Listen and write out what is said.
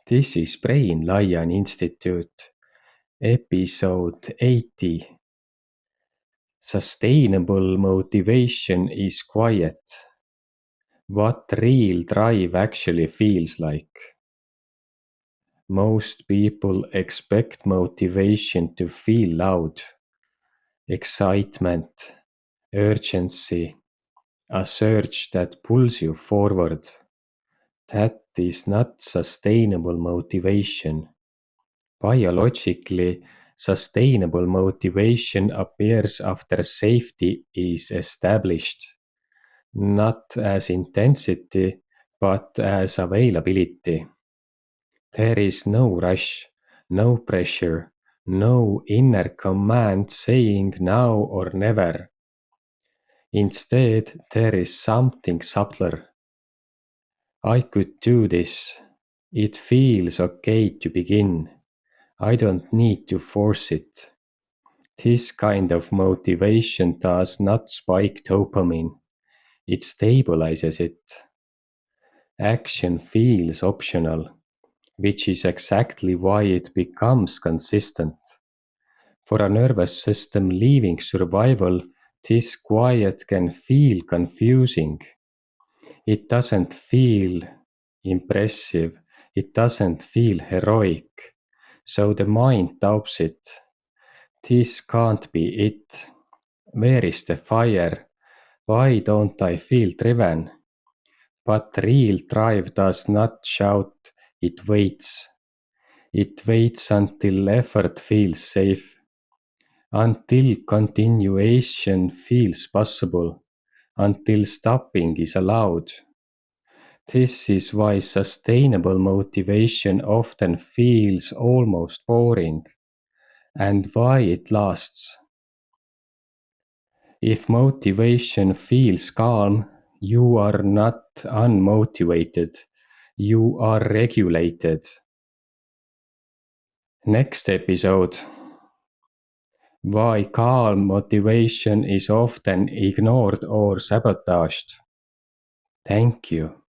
This is Brain Lion Institute, episode 80. Sustainable motivation is quiet. What real drive actually feels like. Most people expect motivation to feel loud. Excitement, urgency, a surge that pulls you forward. That is not sustainable motivation. Biologically, sustainable motivation appears after safety is established, not as intensity, but as availability. There is no rush, no pressure, no inner command saying now or never. Instead, there is something subtler. I could do this. It feels okay to begin. I don't need to force it. This kind of motivation does not spike dopamine. It stabilizes it. Action feels optional, which is exactly why it becomes consistent. For a nervous system leaving survival, this quiet can feel confusing. It doesn't feel impressive. It doesn't feel heroic. So the mind doubts it. This can't be it. Where is the fire? Why don't I feel driven? But real drive does not shout, it waits. It waits until effort feels safe, until continuation feels possible, until stopping is allowed. This is why sustainable motivation often feels almost boring, and why it lasts. If motivation feels calm, you are not unmotivated. You are regulated. Next episode. Why calm motivation is often ignored or sabotaged. Thank you.